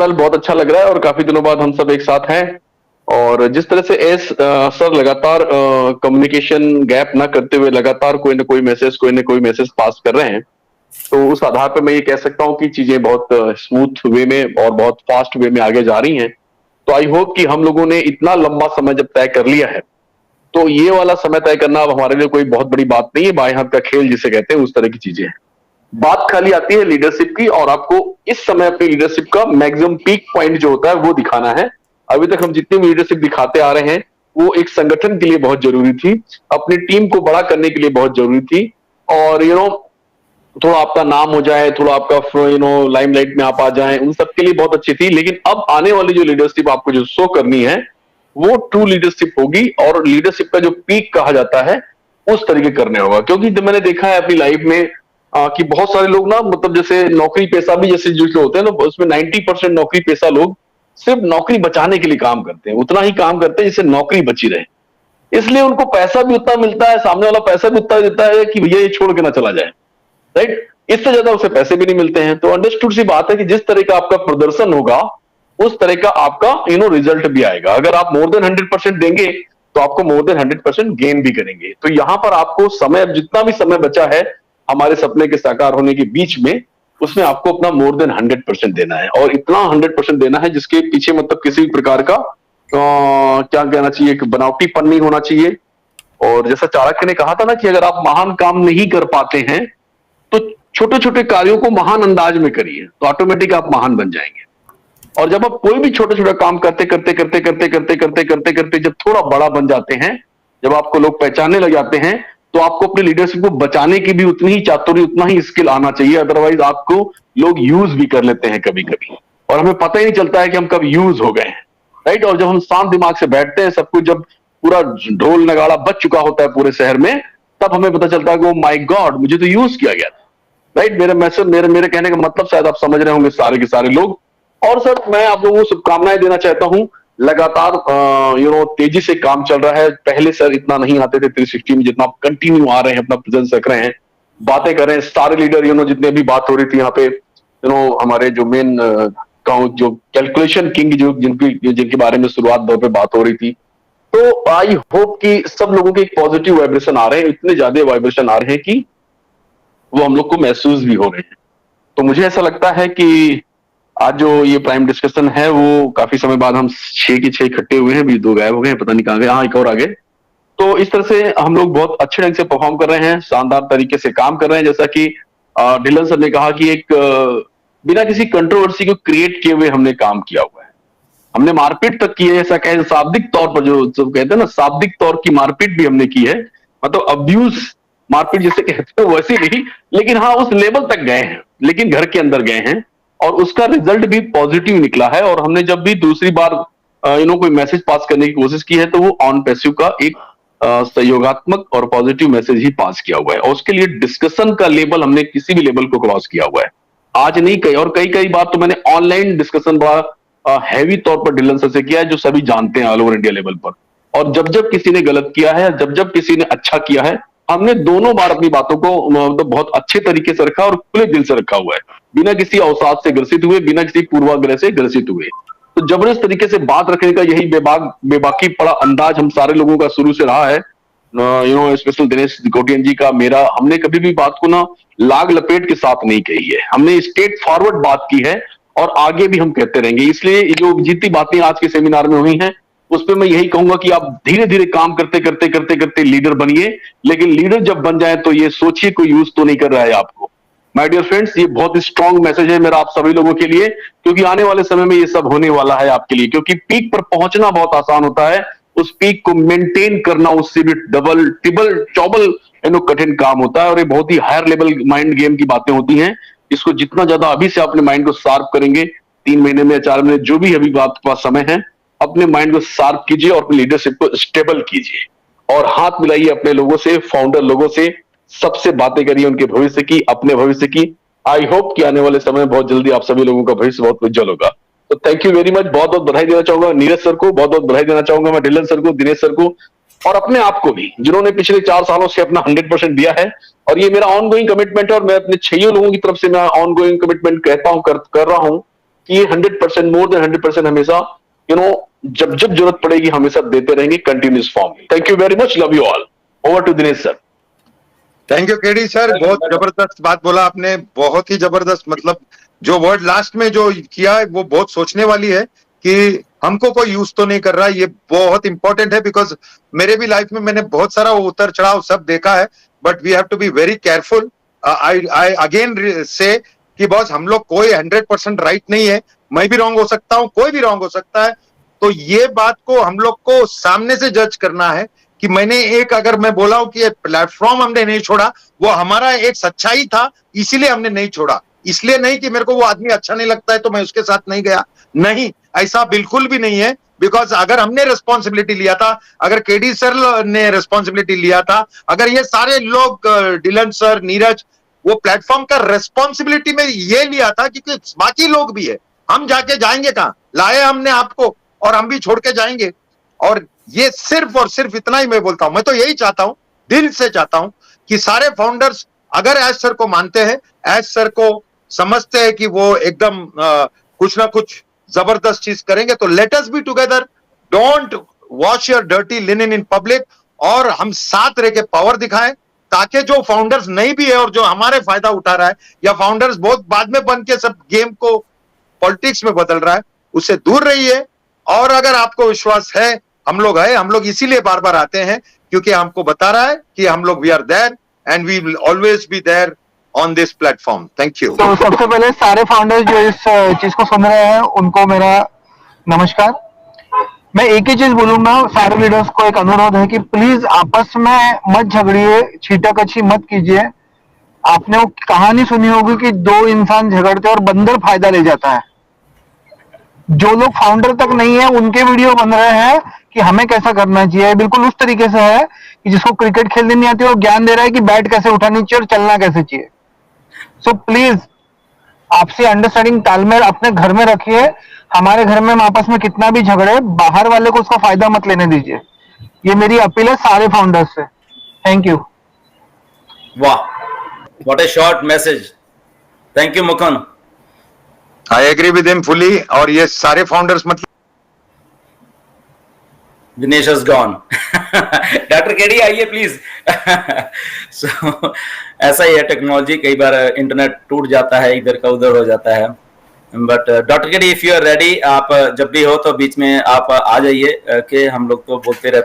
फिलहाल बहुत अच्छा लग रहा है और काफी दिनों बाद हम सब एक साथ हैं। और जिस तरह से सर लगातार कम्युनिकेशन गैप ना करते हुए लगातार कोई ना कोई मैसेज पास कर रहे हैं, तो उस आधार पर मैं ये कह सकता हूं कि चीजें बहुत स्मूथ वे में और बहुत फास्ट वे में आगे जा रही हैं। तो आई होप कि हम लोगों ने इतना लंबा समय जब तय कर लिया है, तो ये वाला समय तय करना अब हमारे लिए कोई बहुत बड़ी बात नहीं है। बाएं हाथ का खेल जिसे कहते हैं, उस तरह की चीजें हैं। बात खाली आती है लीडरशिप की, और आपको इस समय अपनी लीडरशिप का मैक्सिमम पीक पॉइंट जो होता है वो दिखाना है। अभी तक हम जितनी भी लीडरशिप दिखाते आ रहे हैं वो एक संगठन के लिए बहुत जरूरी थी, अपनी टीम को बड़ा करने के लिए बहुत जरूरी थी, और थोड़ा आपका नाम हो जाए, थोड़ा आपका लाइमलाइट में आप आ जाएं, उन सब के लिए बहुत अच्छी थी। लेकिन अब आने वाली जो लीडरशिप आपको जो शो करनी है वो ट्रू लीडरशिप होगी, और लीडरशिप का जो पीक कहा जाता है उस तरीके करने होगा। क्योंकि जब मैंने देखा है अपनी लाइफ में कि बहुत सारे लोग ना, मतलब जैसे नौकरी पेशा भी जैसे जो होते हैं ना, उसमें 90% नौकरी पेशा लोग सिर्फ नौकरी बचाने के लिए काम करते हैं, उतना ही काम करते हैं जिससे नौकरी बची रहे। इसलिए उनको पैसा भी उतना मिलता है, सामने वाला पैसा भी उतना देता है कि भैया ये छोड़ के ना चला जाए, राइट। इससे ज्यादा उसे पैसे भी नहीं मिलते हैं। तो अंडरस्टूड सी बात है कि जिस तरह का आपका प्रदर्शन होगा उस तरह का आपका रिजल्ट भी आएगा। अगर आप मोर देन 100% देंगे तो आपको मोर देन 100% गेन भी करेंगे। तो यहां पर आपको समय, जितना भी समय बचा है हमारे सपने के साकार होने के बीच में, उसमें आपको अपना मोर देन 100% देना है, और इतना 100% देना है जिसके पीछे मतलब किसी भी प्रकार का क्या कहना चाहिए, एक बनावटीपन नहीं होना चाहिए। और जैसा चाणक्य ने कहा था ना कि अगर आप महान काम नहीं कर पाते हैं तो छोटे छोटे कार्यों को महान अंदाज में करिए, तो ऑटोमेटिक आप महान बन जाएंगे। और जब आप कोई भी छोटे छोटे काम करते करते करते करते करते करते करते करते जब थोड़ा बड़ा बन जाते हैं, जब आपको लोग पहचानने लग जाते हैं, तो आपको अपनी लीडरशिप को बचाने की भी उतनी ही चातुर्य, उतना ही स्किल आना चाहिए। अदरवाइज आपको लोग यूज भी कर लेते हैं कभी कभी, और हमें पता ही नहीं चलता है कि हम कब यूज हो गए हैं, राइट। और जब हम शांत दिमाग से बैठते हैं, सब कुछ जब पूरा ढोल नगाड़ा बज चुका होता है पूरे शहर में, तब हमें पता चलता है कि ओ माय गॉड, मुझे तो यूज किया गया, राइट। मेरे मैसेज, मेरे कहने का मतलब शायद आप समझ रहे होंगे सारे के सारे लोग। और सर मैं आप लोगों को शुभकामनाएं देना चाहता हूं। लगातार तेजी से काम चल रहा है। पहले सर इतना नहीं आते थे 360 में, जितना आप कंटिन्यू आ रहे हैं, अपना प्रेजेंस रख रहे हैं, बातें कर रहे हैं। सारे लीडर जितने भी बात हो रही थी यहाँ पे, हमारे जो मेन जो कैलकुलेशन किंग जो जिनके बारे में शुरुआत दौर पे बात हो रही थी, तो आई होप कि सब लोगों के एक पॉजिटिव वाइब्रेशन आ रहे हैं, इतने ज्यादा वाइब्रेशन आ रहे हैं कि वो हम लोग को महसूस भी हो रहे हैं। तो मुझे ऐसा लगता है कि आज जो ये प्राइम डिस्कशन है वो काफी समय बाद हम 6 के 6 इकट्ठे हुए हैं। अभी 2 गायब हो गए हैं, पता नहीं कहां गए, हाँ एक और आगे। तो इस तरह से हम लोग बहुत अच्छे ढंग से परफॉर्म कर रहे हैं, शानदार तरीके से काम कर रहे हैं। जैसा कि डिलन सर ने कहा कि एक बिना किसी कंट्रोवर्सी को क्रिएट किए हुए हमने काम किया हुआ है। हमने मारपीट तक की है, ऐसा कहे शाब्दिक तौर पर, जो कहते हैं ना शाब्दिक तौर की मारपीट भी हमने की है, मतलब अब्यूज मारपीट जिसे कहते हैं वैसे नहीं, लेकिन हाँ उस लेवल तक गए हैं, लेकिन घर के अंदर गए हैं, और उसका रिजल्ट भी पॉजिटिव निकला है। और हमने जब भी दूसरी बार कोई मैसेज पास करने की कोशिश की है, तो वो ऑन पैसिव का एक सहयोगात्मक और पॉजिटिव मैसेज ही पास किया हुआ है, और उसके लिए डिस्कशन का लेवल हमने किसी भी लेवल को क्रॉस किया हुआ है। आज नहीं कई, और कई बार तो मैंने ऑनलाइन डिस्कशन बड़ा हैवी तौर पर डिलन सर से किया है, जो सभी जानते हैं ऑल ओवर इंडिया लेवल पर। और जब जब किसी ने गलत किया है, जब जब किसी ने अच्छा किया है, हमने दोनों बार अपनी बातों को मतलब बहुत अच्छे तरीके से रखा और खुले दिल से रखा हुआ है, बिना किसी अवसाद से ग्रसित हुए, बिना किसी पूर्वाग्रह से ग्रसित हुए। तो जबरदस्त तरीके से बात रखने का यही बेबाकी पड़ा अंदाज हम सारे लोगों का शुरू से रहा है। स्पेशल दिनेश कोटियन जी का, मेरा, हमने कभी भी बात को ना लाग लपेट के साथ नहीं कही है, हमने स्ट्रेट फॉरवर्ड बात की है, और आगे भी हम कहते रहेंगे। इसलिए जो जितनी बातें आज के सेमिनार में हुई हैं, उस पर मैं यही कहूंगा कि आप धीरे धीरे काम करते करते करते करते लीडर बनिए। लेकिन लीडर जब बन जाए तो ये सोचिए कोई यूज तो नहीं कर रहा है आपको। माय डियर फ्रेंड्स, ये बहुत ही स्ट्रांग मैसेज है मेरा आप सभी लोगों के लिए, क्योंकि आने वाले समय में ये सब होने वाला है आपके लिए। क्योंकि पीक पर पहुंचना बहुत आसान होता है, उस पीक को मेंटेन करना उससे भी डबल टिबल चौबल कठिन काम होता है। और ये बहुत ही हायर लेवल माइंड गेम की बातें होती हैं। इसको जितना ज्यादा अभी से अपने माइंड को शार्प करेंगे, 3 महीने में 4 महीने जो भी अभी आपके पास समय है, अपने माइंड को शार्प कीजिए और अपनी लीडरशिप को स्टेबल कीजिए, और हाथ मिलाइए अपने लोगों से, फाउंडर लोगों से, सबसे बातें करिए उनके भविष्य की, अपने भविष्य की। आई होप कि आने वाले समय में बहुत जल्दी आप सभी लोगों का भविष्य बहुत उज्जवल होगा। तो थैंक यू वेरी मच। बहुत बहुत बधाई देना चाहूंगा नीरज सर को, बहुत बहुत बधाई देना चाहूंगा मैं डिलन सर को, दिनेश सर को, और अपने आप को भी, जिन्होंने पिछले 4 सालों से अपना 100% दिया है। और ये मेरा ऑनगोइंग कमिटमेंट है, और मैं अपने 6 लोगों की तरफ से मैं ऑनगोइंग कमिटमेंट कहता हूं, कर रहा हूं कि 100% मोर देन 100% हमेशा जब जब जरूरत पड़ेगी हमेशा देते रहेंगे कंटिन्यूस फॉर्म में। Thank you very much, love you all. Over to Dinesh sir. Thank you KD sir, बहुत जबरदस्त बात बोला आपने, बहुत ही जबरदस्त। मतलब जो वर्ड लास्ट में जो किया है वो बहुत सोचने वाली है कि हमको कोई यूज तो नहीं कर रहा, ये बहुत इंपॉर्टेंट है। बिकॉज मेरे भी लाइफ में मैंने बहुत सारा उतर चढ़ाव सब देखा है, but we have to be very careful. I again say कि बॉस हम लोग कोई 100% राइट नहीं है, मैं भी रॉन्ग हो सकता हूं, कोई भी रॉन्ग हो सकता है। तो ये बात को हम लोग को सामने से जज करना है कि मैंने एक, अगर मैं बोला हूं कि ये प्लेटफॉर्म हमने नहीं छोड़ा, वो हमारा एक सच्चाई था, इसीलिए हमने नहीं छोड़ा। इसलिए नहीं कि मेरे को वो आदमी अच्छा नहीं लगता है तो मैं उसके साथ नहीं गया, नहीं, ऐसा बिल्कुल भी नहीं है। बिकॉज अगर हमने रिस्पॉन्सिबिलिटी लिया था, अगर केडी सर ने रिस्पॉन्सिबिलिटी लिया था, अगर ये सारे लोग, डिलन सर, नीरज, वो प्लेटफॉर्म का रिस्पॉन्सिबिलिटी में ये लिया था क्योंकि बाकी लोग भी है, हम जाके जाएंगे कहां, लाए हमने आपको और हम भी छोड़ के जाएंगे। और ये सिर्फ और सिर्फ इतना ही मैं बोलता हूं, मैं तो यही चाहता हूं, दिल से चाहता हूं कि सारे फाउंडर्स अगर एस सर को मानते हैं, एस सर को समझते हैं कि वो एकदम कुछ ना कुछ जबरदस्त चीज करेंगे, तो let us be together, don't wash your dirty linen in public, और हम साथ रह के पावर दिखाएं, ताकि जो फाउंडर्स नहीं भी है और जो हमारे फायदा उठा रहा है, या फाउंडर्स बहुत बाद में बन के सब गेम को पॉलिटिक्स में बदल रहा है, उससे दूर रहिए। और अगर आपको विश्वास है, हम लोग इसीलिए बार बार आते हैं क्योंकि हमको बता रहा है कि हम लोग we are there and we will always be there on this platform. Thank you. तो सबसे पहले सारे फाउंडर्स जो इस चीज को सुन रहे हैं उनको मेरा नमस्कार। मैं एक ही चीज बोलूंगा, सारे लीडर्स को एक अनुरोध है कि प्लीज आपस में मत झगड़िए, छीटाकछी मत कीजिए। आपने वो कहानी सुनी होगी कि दो इंसान झगड़ते और बंदर फायदा ले जाता है। जो लोग फाउंडर तक नहीं है उनके वीडियो बन रहे हैं कि हमें कैसा करना चाहिए, बिल्कुल उस तरीके से है कि जिसको क्रिकेट खेलनी नहीं आती वो ज्ञान दे रहा है कि बैट कैसे उठानी चाहिए और चलना कैसे चाहिए। सो प्लीज आपसी अंडरस्टैंडिंग, तालमेल अपने घर में रखिए। हमारे घर में हम आपस में कितना भी झगड़े, बाहर वाले को उसका फायदा मत लेने दीजिए। ये मेरी अपील है सारे फाउंडर्स से। Thank you. वाह, what a short message. Thank you Mukund. I agree with him fully. और ये सारे फाउंडर्स मतलब Dinesh is gone. Doctor KD आइए प्लीज। सो ऐसा ही है टेक्नोलॉजी, कई बार इंटरनेट टूट जाता है, इधर का उधर हो जाता है। But doctor KD if you are ready, आप जब भी हो तो बीच में आप आ जाइए, कि हम लोग तो बोलते रहते